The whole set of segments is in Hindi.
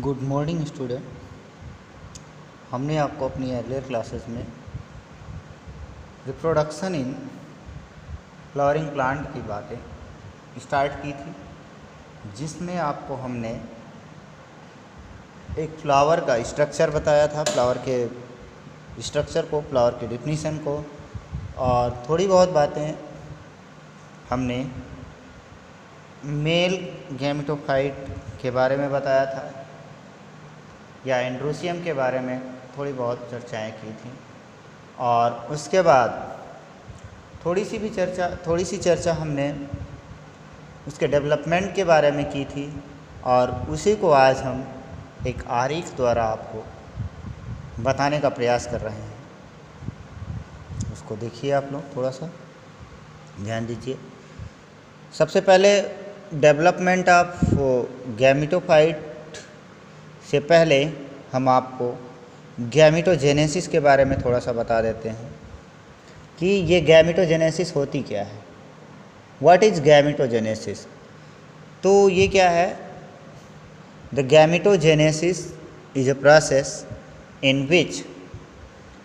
Good morning student. हमने आपको अपनी अर्लियर क्लासेस में रिप्रोडक्शन इन फ्लावरिंग प्लांट की बातें स्टार्ट की थी, जिसमें आपको हमने एक फ्लावर का स्ट्रक्चर बताया था, फ्लावर के स्ट्रक्चर को, फ्लावर के डिफिनीशन को, और थोड़ी बहुत बातें हमने मेल गैमेटोफाइट के बारे में बताया था या एंड्रोसियम के बारे में थोड़ी बहुत चर्चाएं की थी। और उसके बाद थोड़ी सी चर्चा हमने उसके डेवलपमेंट के बारे में की थी, और उसी को आज हम एक आरेख द्वारा आपको बताने का प्रयास कर रहे हैं। उसको देखिए, आप लोग थोड़ा सा ध्यान दीजिए। सबसे पहले डेवलपमेंट ऑफ गैमेटोफाइट से पहले हम आपको गैमेटोजेनेसिस के बारे में थोड़ा सा बता देते हैं कि ये गैमेटोजेनेसिस होती क्या है। What is gametogenesis? तो ये क्या है? The gametogenesis is a process in which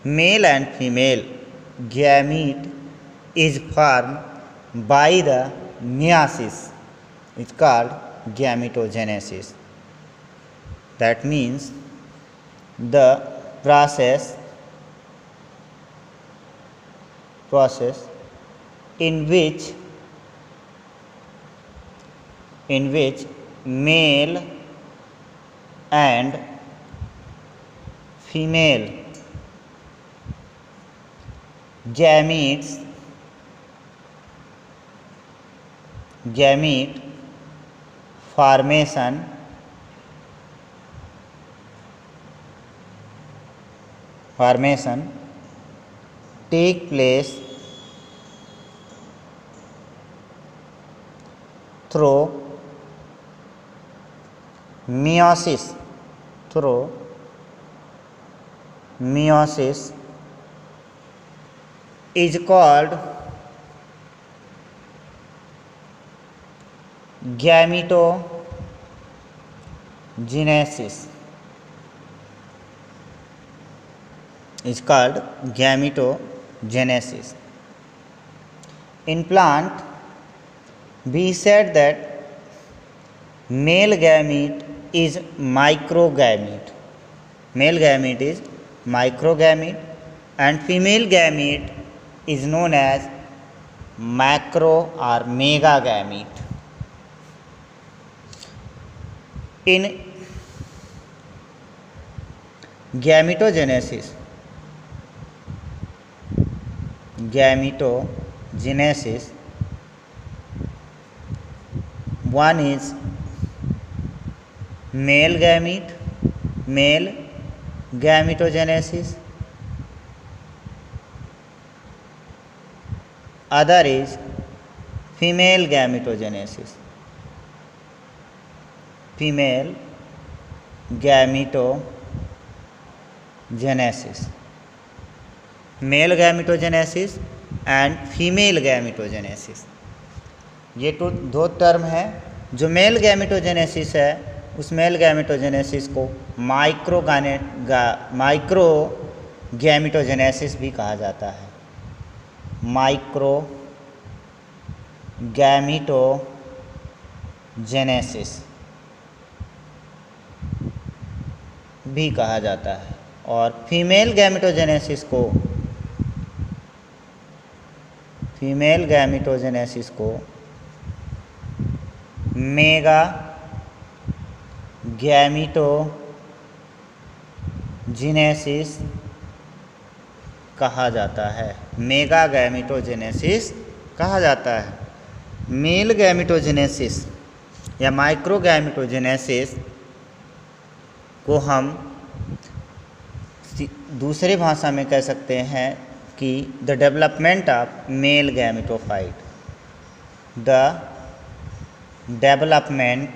male and female gamete is form by the meiosis. It's called gametogenesis. That means the process in which male and female gamete formation take place through meiosis is called gametogenesis. Is called gametogenesis. In plant, we said that male gamete is microgamete. Male gamete is microgamete, and female gamete is known as macro or megagamete. In gametogenesis, one is male gametogenesis, other is female gametogenesis. Male gametogenesis and female gametogenesis, ये तो दो टर्म है। जो मेल गैमेटोजेनेसिस है, उस मेल गैमेटोजेनेसिस को माइक्रो गैमेटोजेनेसिस भी कहा जाता है। माइक्रो गैमेटोजेनेसिस भी कहा जाता है, और फीमेल गैमेटोजेनेसिस को मेगा गैमेटोजेनेसिस कहा जाता है। मेगा गैमेटोजेनेसिस कहा जाता है। मेल गैमेटोजेनेसिस या माइक्रो गैमेटोजेनेसिस को हम दूसरे भाषा में कह सकते हैं कि the development of male gametophyte. The development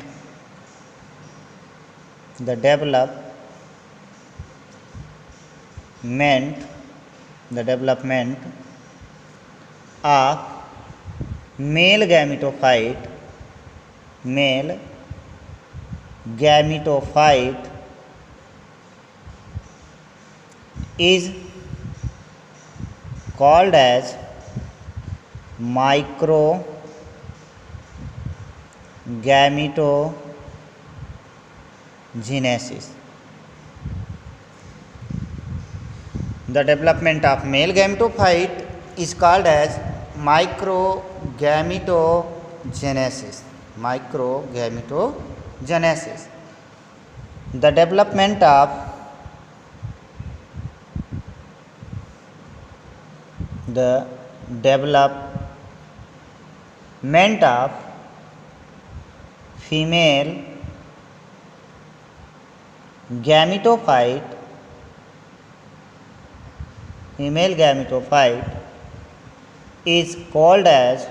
of male gametophyte gametophyte is called as microgametogenesis. The development of male gametophyte is called as microgametogenesis. Microgametogenesis. The development of female gametophyte is called as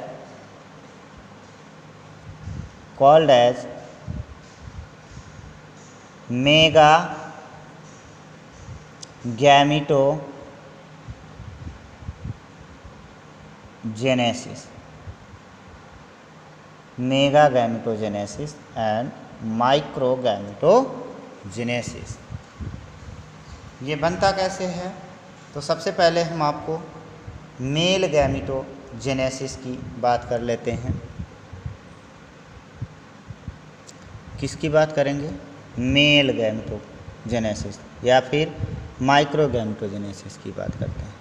megagametogenesis and microgametogenesis. ये बनता कैसे है? तो सबसे पहले हम आपको मेल गैमेटोजेनेसिस की बात कर लेते हैं। किसकी बात करेंगे? मेल गैमेटोजेनेसिस या फिर माइक्रोगैमेटोजेनेसिस की बात करते हैं।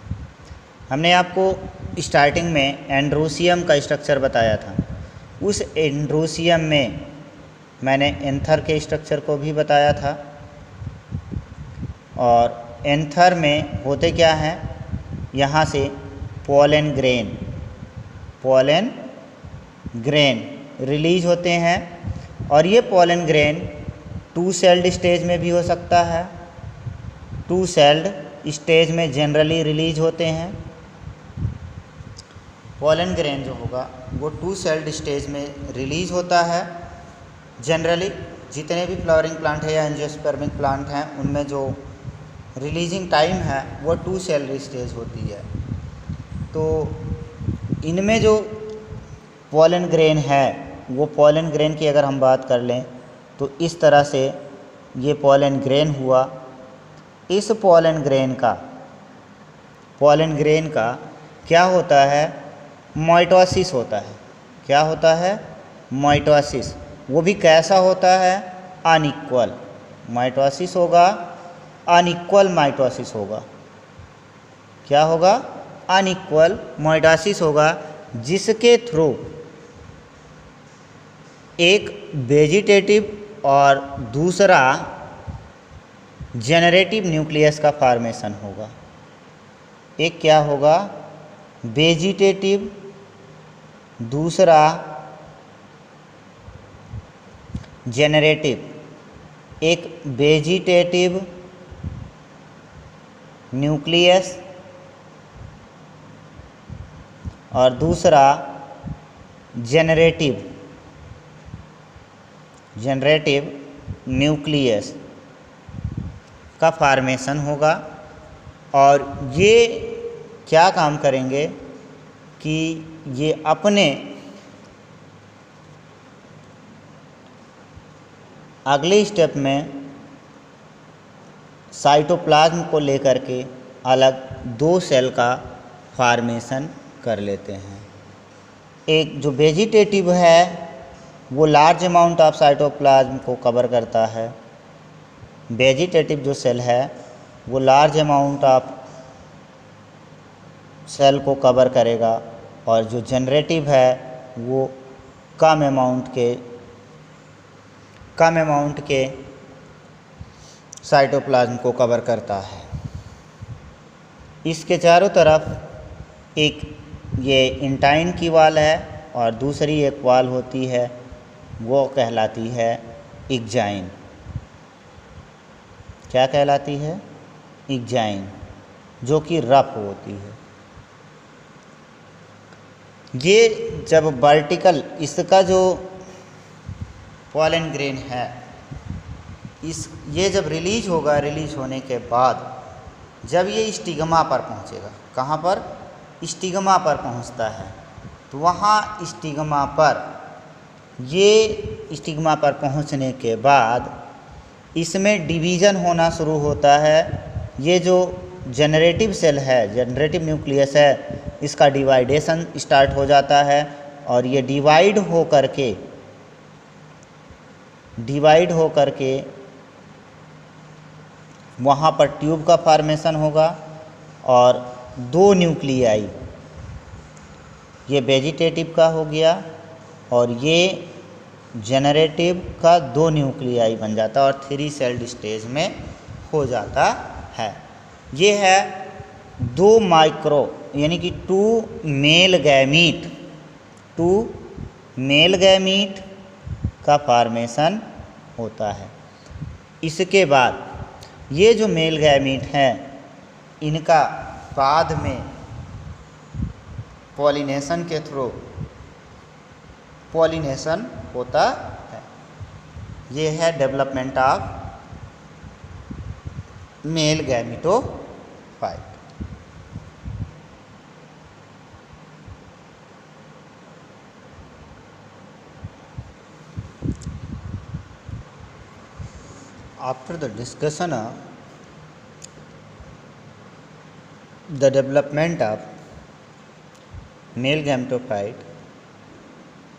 हमने आपको स्टार्टिंग में एंड्रोसियम का स्ट्रक्चर बताया था। उस एंड्रोसियम में मैंने एंथर के स्ट्रक्चर को भी बताया था। और एंथर में होते क्या हैं? यहाँ से पोलन ग्रेन रिलीज होते हैं और ये पोलन ग्रेन 2 सेल्ड स्टेज में भी हो सकता है। 2 सेल्ड स्टेज में जनरली रिलीज होते हैं। पोलन ग्रेन जो होगा वो 2 सेल्ड स्टेज में रिलीज होता है। जनरली जितने भी फ्लावरिंग प्लांट है या एंजियोस्पर्मिक प्लांट हैं उनमें जो रिलीजिंग टाइम है वो 2 सेल्ड स्टेज होती है। तो इनमें जो पोलन ग्रेन है वो पोलन ग्रेन की अगर हम बात कर लें तो इस तरह से ये पोलन ग्रेन हुआ। इस पोलन ग्रेन का क्या होता है? माइटोसिस होता है। क्या होता है? माइटोसिस। वो भी कैसा होता है? अनइक्वल माइटोसिस होगा। अनइक्वल माइटोसिस होगा। क्या होगा? अनइक्वल माइटोसिस होगा, जिसके थ्रू एक वेजिटेटिव और दूसरा जेनरेटिव न्यूक्लियस का फॉर्मेशन होगा। एक क्या होगा? वेजिटेटिव, दूसरा जेनरेटिव। एक वेजिटेटिव न्यूक्लियस और दूसरा जेनरेटिव न्यूक्लियस का फॉर्मेशन होगा। और ये क्या काम करेंगे कि ये अपने अगले स्टेप में साइटोप्लाज्म को लेकर के अलग 2 सेल का फॉर्मेशन कर लेते हैं। एक जो वेजिटेटिव है वो लार्ज अमाउंट ऑफ साइटोप्लाज्म को कवर करता है। वेजिटेटिव जो सेल है वो लार्ज अमाउंट ऑफ सेल को कवर करेगा और जो जनरेटिव है वो कम अमाउंट के साइटोप्लाज्म को कवर करता है। इसके चारों तरफ एक ये इंटाइन की वाल है और दूसरी एक वाल होती है, वो कहलाती है इग्जाइन। क्या कहलाती है? इग्जाइन, जो कि रफ होती है। ये जब वर्टिकल इसका जो पोलन ग्रेन है ये जब रिलीज होगा, रिलीज होने के बाद जब ये स्टिग्मा पर पहुंचेगा, कहाँ पर? स्टिग्मा पर पहुंचता है, तो वहाँ स्टिग्मा पर ये स्टिग्मा पर पहुंचने के बाद इसमें डिवीज़न होना शुरू होता है। ये जो जनरेटिव सेल है, जनरेटिव न्यूक्लियस है, इसका डिवाइडेशन स्टार्ट हो जाता है और ये डिवाइड हो करके वहाँ पर ट्यूब का फॉर्मेशन होगा और 2 न्यूक्लियाई, ये वेजिटेटिव का हो गया और ये जनरेटिव का 2 न्यूक्लियाई बन जाता है और 3 सेल्ड स्टेज में हो जाता है। ये है 2 माइक्रो यानी कि 2 मेल गैमीट का फॉर्मेशन होता है। इसके बाद ये जो मेल गैमीट हैं इनका बाद में पॉलिनेशन के थ्रू पॉलिनेशन होता है। ये है development of male gametophyte. After the discussion of the development of male gametophyte,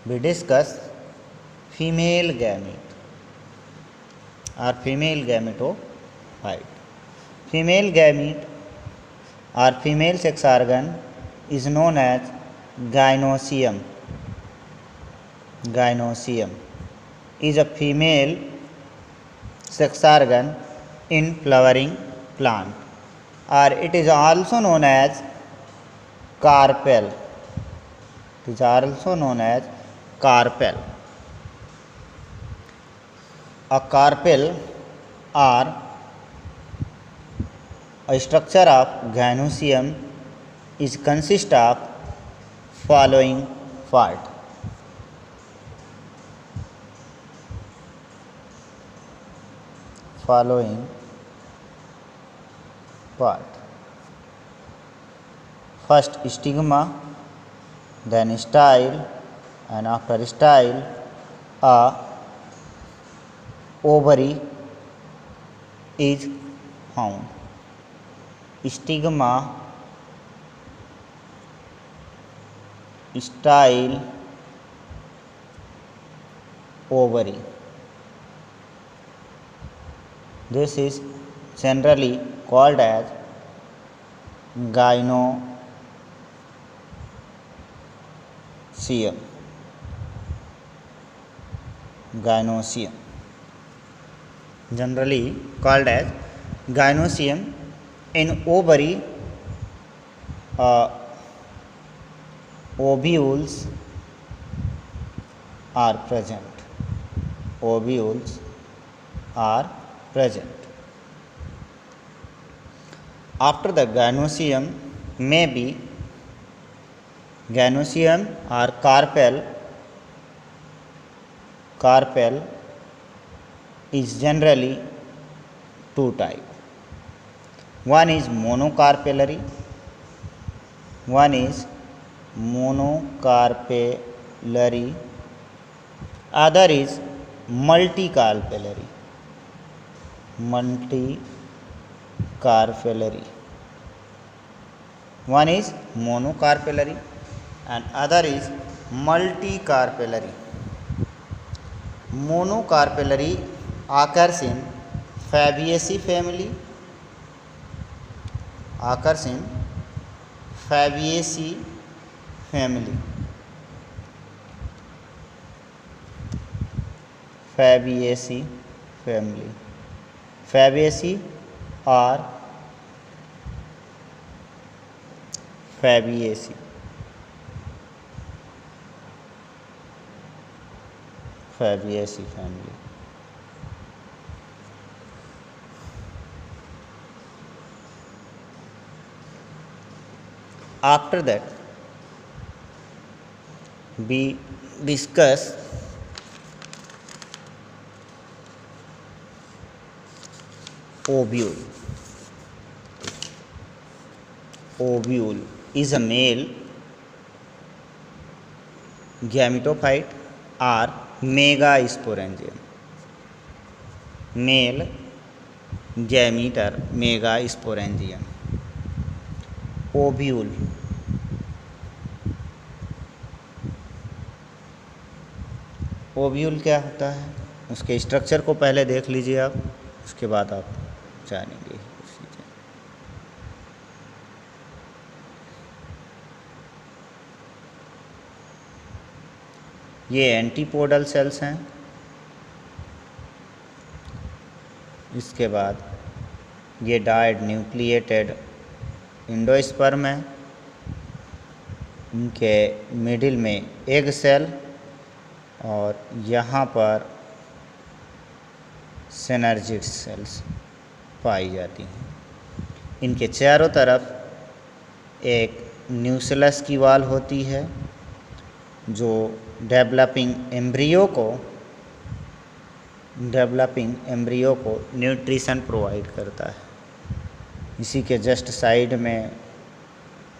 we discuss female gamete or female gametophyte. Female gamete or female sex organ is known as gynoecium. Gynoecium is a female sex organ in flowering plant, or it is also known as carpel. It is also known as carpel. A carpel or a structure of gynoecium is consist of following part. First stigma, then style, and after style a ovary is found. Stigma, style, ovary. This is generally called as gynoecium. Gynoecium, generally called as gynoecium. In ovary, ovules are present. Ovules are present. After the gynoecium may be gynoecium or carpel. Carpel is generally 2 types. One is monocarpellary. Other is multicarpellary. One is monocarpellary and other is multicarpellary. Monocarpellary occurs in Fabaceae family. Fabaceae family. Fabaceae family. Fabaceae or Fabaceae. Fabaceae family. After that, we discuss ovule. Ovule is a male gametophyte or megasporangium, male gametophyte megasporangium. Ovule, ovule क्या होता है, उसके स्ट्रक्चर को पहले देख लीजिए आप, उसके बाद आप जानेंगे। ये एंटीपोडल सेल्स हैं। इसके बाद ये डाइड न्यूक्लिएटेड एंडोस्पर्म है। इनके मिडिल में एग सेल और यहाँ पर सिनर्जिड सेल्स पाई जाती हैं। इनके चारों तरफ एक न्यूक्लियस की वॉल होती है जो डेवलपिंग एम्ब्रियो को न्यूट्रिशन प्रोवाइड करता है। इसी के जस्ट साइड में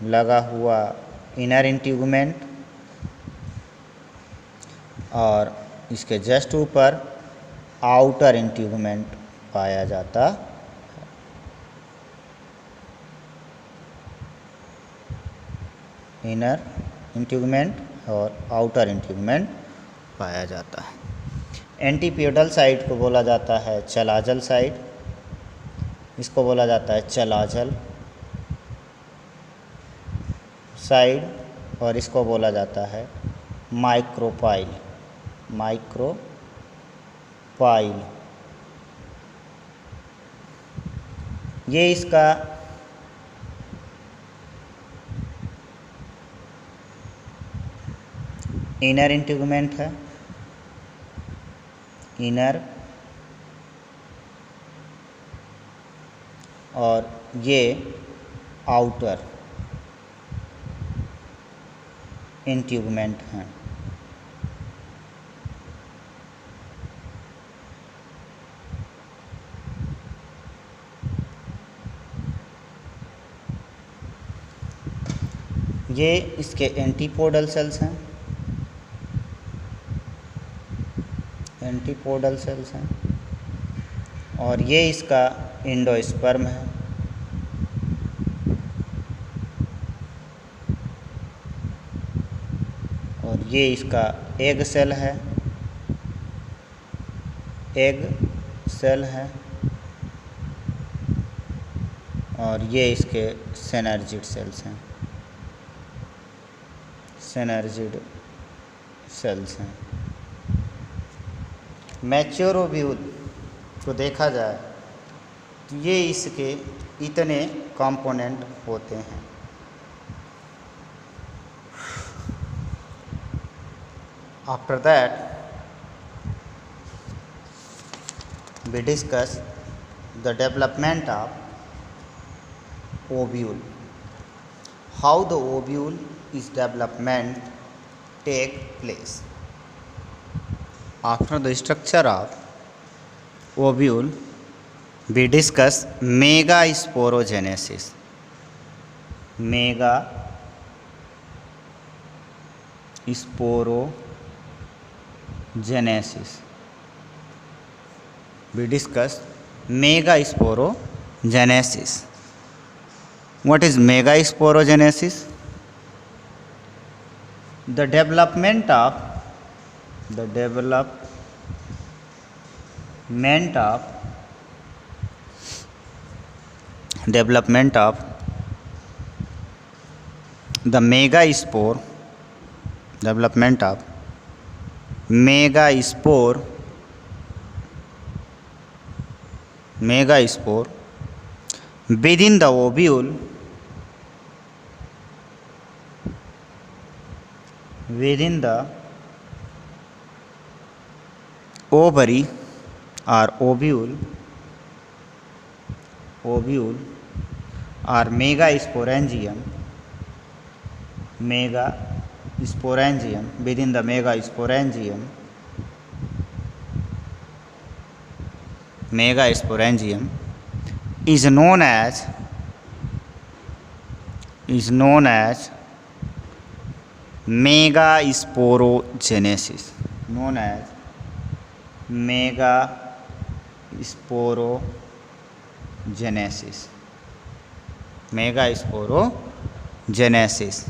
लगा हुआ इनर इंट्यूगमेंट और इसके जस्ट ऊपर आउटर इंट्यूगमेंट पाया जाता है। इनर इंट्यूगमेंट और आउटर इंट्यूगमेंट पाया जाता है। एंटीपोडल साइड को बोला जाता है चलाजल साइड, इसको बोला जाता है चलाजल साइड, और इसको बोला जाता है माइक्रोपाइल। ये इसका इनर इंट्यूगमेंट है, इनर, और ये आउटर इंट्यूगमेंट हैं। ये इसके एंटीपोडल सेल्स हैं, एंटीपोडल सेल्स हैं, और ये इसका एंडोस्पर्म है। और ये इसका एग सेल है, एग सेल है, और ये इसके सिनर्जिड सेल्स हैं, सिनर्जिड सेल्स हैं। मैच्योर ओव्यूल को देखा जाए तो ये इसके इतने कंपोनेंट होते हैं। After that we discuss the development of ovule, how the ovule is development take place. After the structure of ovule, we discuss megasporogenesis. Megasporogenesis. We discuss megasporogenesis. What is megasporogenesis? The development of the megaspore, development of megaspore within the ovule, within the ovary or ovule or megasporangium, within the megasporangium is known as megasporogenesis. known as megasporogenesis. Megasporogenesis.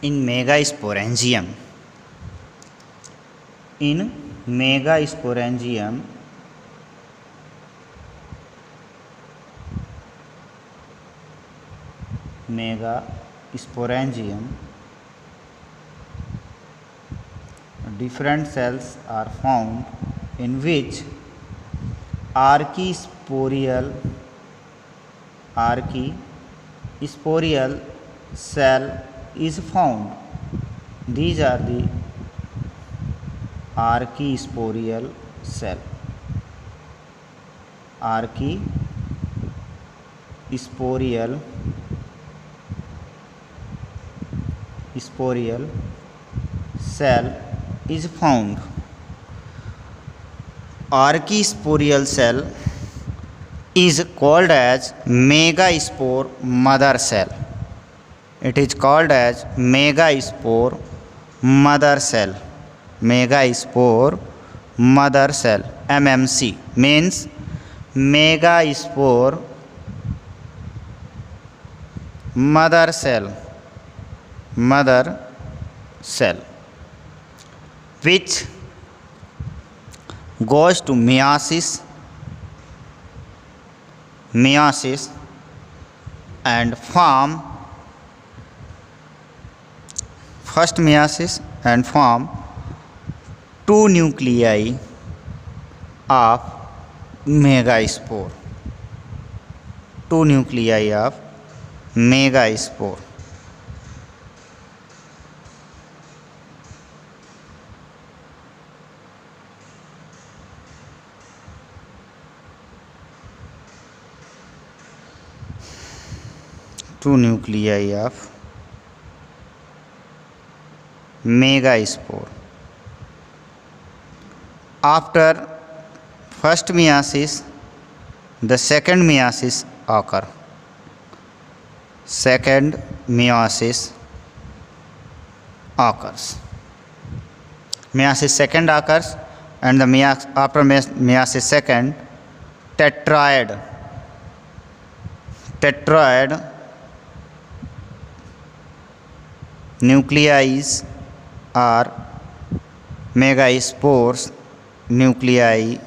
In megasporangium. In megasporangium, different cells are found in which archisporial cell is found. These are the archisporial cell. Archisporial cell is found. Archisporial cell is called as megaspore mother cell. It is called as megaspore mother cell. Megaspore mother cell, MMC, means megaspore mother cell, which goes to meiosis and form first meiosis and form two nuclei of megaspore. Two nuclei of megaspore. Two nuclei of megaspore. After first meiosis, the second meiosis occurs. Second meiosis occurs. Meiosis second occurs, and the after meiosis second, tetroid nuclei or megaspores nuclei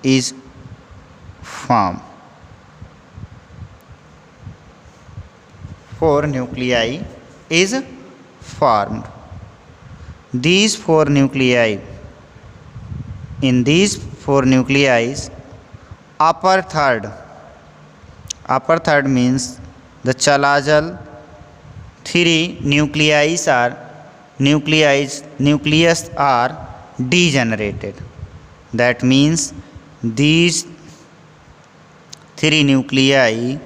is formed. 4 nuclei is formed. These 4 nuclei, in these 4 nuclei, upper third means the chalazal 3 nucleus are degenerated. That means these 3 nuclei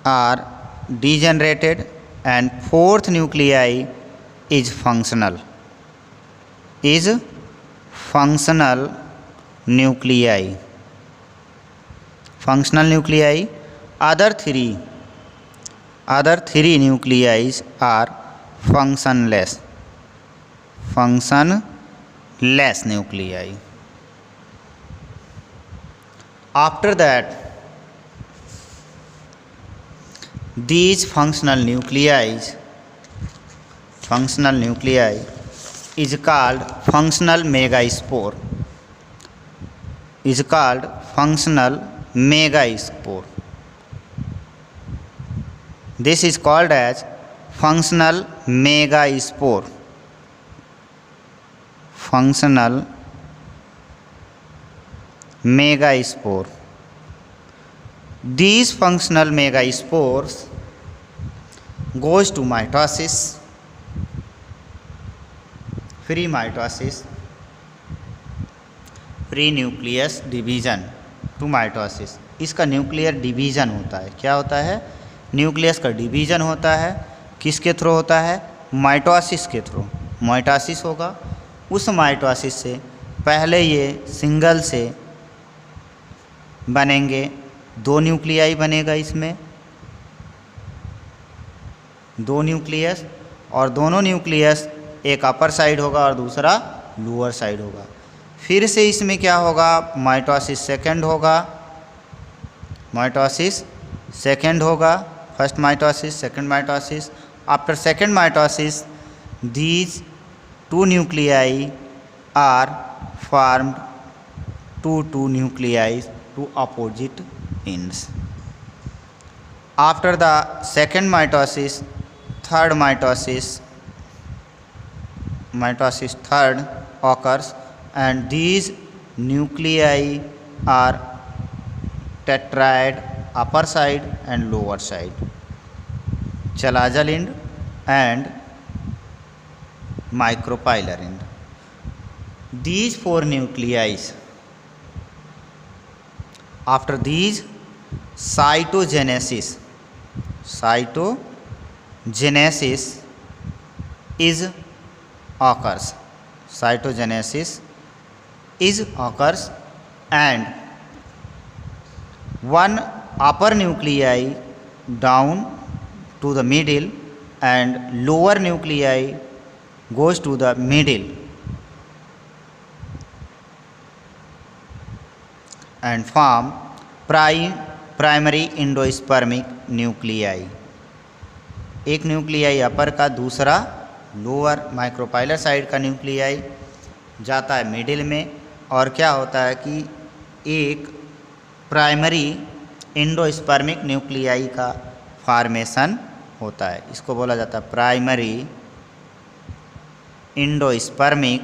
are degenerated, and 4th nuclei is functional. Nuclei. Other three nuclei are functionless nuclei. After that, these functional nuclei is called functional megaspore. This is called as functional megaspore. These functional megaspores goes to mitosis, pre-nucleus division to mitosis. इसका न्यूक्लियर डिवीज़न होता है. क्या होता है? न्यूक्लियस का डिवीज़न होता है. किसके थ्रू होता है? माइटोसिस के थ्रू. माइटोसिस होगा. उस माइटोसिस से पहले ये सिंगल से बनेंगे. 2 न्यूक्लियाई बनेगा इसमें. दो न्यूक्लियस, और दोनों न्यूक्लियस एक अपर साइड होगा और दूसरा लोअर साइड होगा। फिर से इसमें क्या होगा, माइटोसिस सेकेंड होगा, माइटोसिस सेकेंड होगा, first mitosis second mitosis. After second mitosis these two nuclei are formed two nuclei to opposite ends. After the second mitosis, third mitosis third occurs, and these nuclei are tetrad, upper side and lower side, chalazal end and micropylar end. These four nuclei, after these cytogenesis is occurs, and one upper nuclei down to the middle and lower nuclei goes to the middle and form primary endospermic nuclei. एक न्यूक्लियाई अपर का, दूसरा लोअर माइक्रोपाइलर साइड का न्यूक्लियाई जाता है मिडिल में, और क्या होता है कि एक प्राइमरी एंडोस्पर्मिक न्यूक्लियाई का फॉर्मेशन होता है। इसको बोला जाता है primary endospermic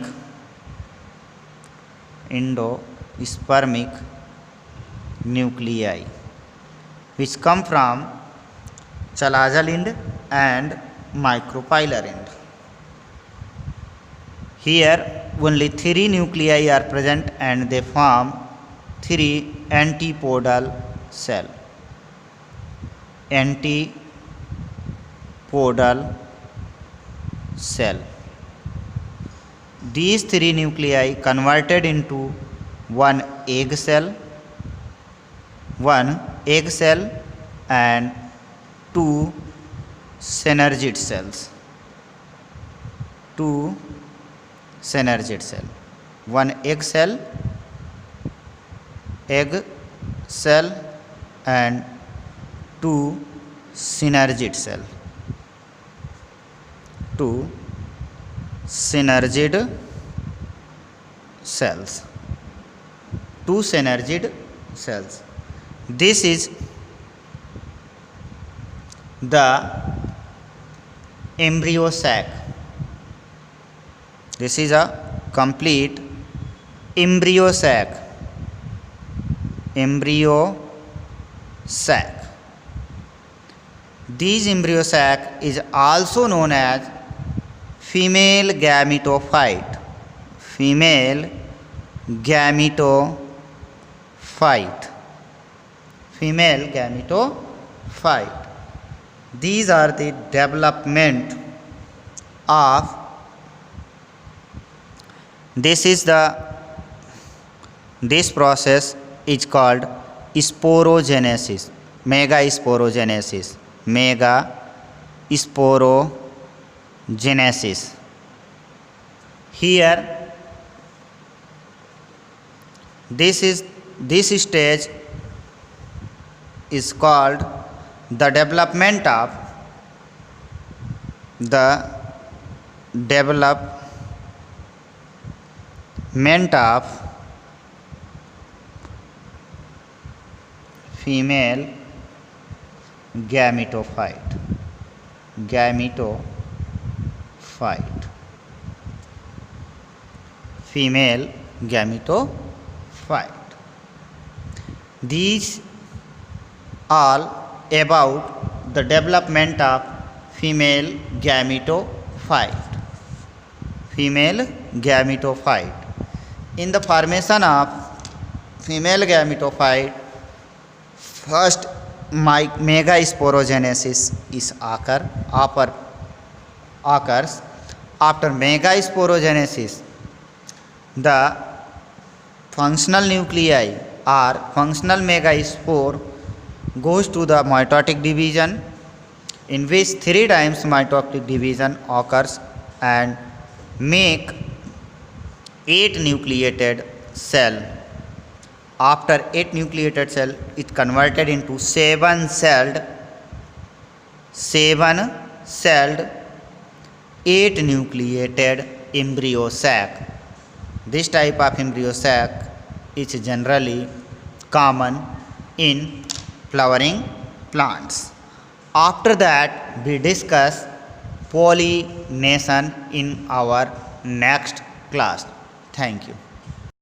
nuclei which come from chalazal end and micropylar end. Here only three nuclei are present and they form three antipodal cell. These three nuclei converted into one egg cell and two synergid cells. One egg cell and two synergid cell. This is the embryo sac. This is a complete embryo sac. This embryo sac is also known as female gametophyte. These are the development of this process is called sporogenesis, megasporogenesis. Here this stage is called the development of female gametophyte. These all about the development of female gametophyte. In the formation of female gametophyte, first megasporogenesis occurs. After megasporogenesis, the functional nuclei or functional megaspore goes to the mitotic division in which 3 times mitotic division occurs and make 8 nucleated cell. After 8 nucleated cell, it converted into 7-celled 8 nucleated embryo sac. This type of embryo sac is generally common in flowering plants. After that, we discuss pollination in our next class. Thank you.